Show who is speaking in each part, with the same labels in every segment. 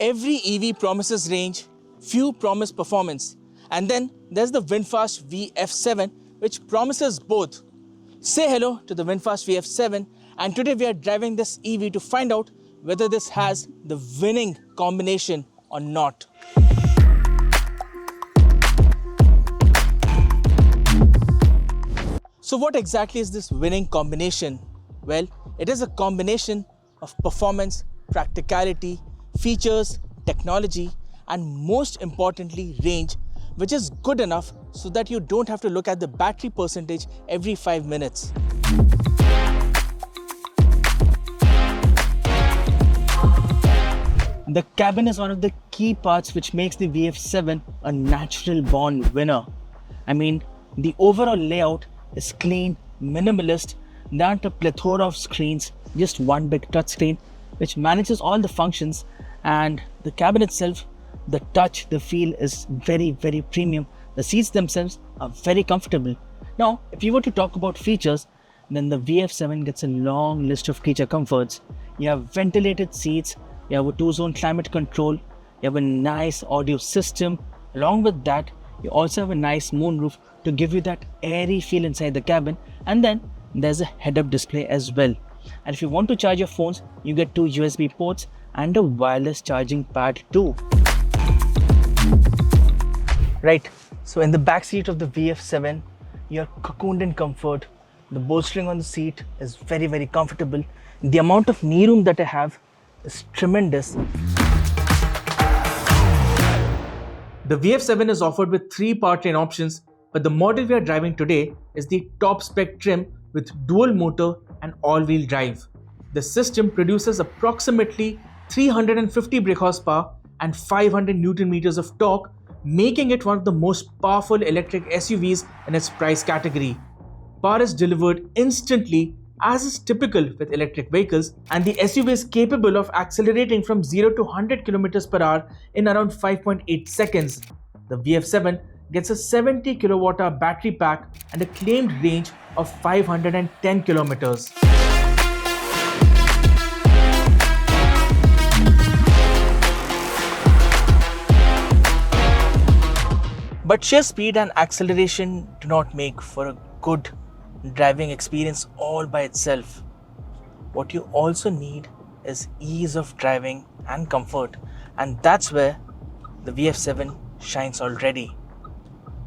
Speaker 1: Every EV promises range, few promise performance. And then there's the VinFast VF7, which promises both. Say hello to the VinFast VF7, and today we are driving this EV to find out whether this has the winning combination or not. So what exactly is this winning combination? Well, it is a combination of performance, practicality, features, technology, and most importantly, range, which is good enough so that you don't have to look at the battery percentage every 5 minutes. The cabin is one of the key parts which makes the VF7 a natural born winner. I mean, the overall layout is clean, minimalist, there aren't a plethora of screens, just one big touch screen which manages all the functions, and the cabin itself, the touch, the feel is very premium. The seats themselves are very comfortable. Now, if you were to talk about features, then the VF7 gets a long list of feature comforts. You have ventilated seats, you have a 2-zone climate control, you have a nice audio system. Along with that, you also have a nice moonroof to give you that airy feel inside the cabin, and then there's a head-up display as well. And if you want to charge your phones, you get 2 USB ports and a wireless charging pad too. Right, so in the back seat of the VF7, you're cocooned in comfort. The bolstering on the seat is very comfortable. The amount of knee room that I have is tremendous. The VF7 is offered with 3 powertrain options, but the model we are driving today is the top-spec trim with dual motor and all-wheel drive. The system produces approximately 350 brake horsepower and 500 Newton meters of torque, making it one of the most powerful electric SUVs in its price category. Power is delivered instantly, as is typical with electric vehicles, and the SUV is capable of accelerating from 0 to 100 km per hour in around 5.8 seconds. The VF7 gets a 70 kWh battery pack and a claimed range of 510 kilometers. But sheer speed and acceleration do not make for a good driving experience all by itself. What you also need is ease of driving and comfort, and that's where the VF7 shines already.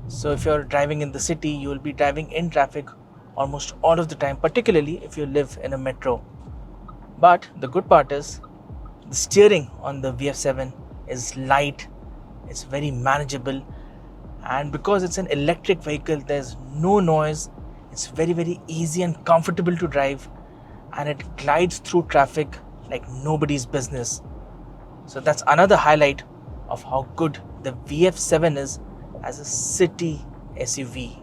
Speaker 1: So if you're driving in the city, you will be driving in traffic almost all of the time, particularly if you live in a metro. But the good part is the steering on the VF7 is light, it's very manageable, and because it's an electric vehicle, there's no noise. It's very easy and comfortable to drive, and it glides through traffic like nobody's business. So that's another highlight of how good the VF7 is as a city SUV.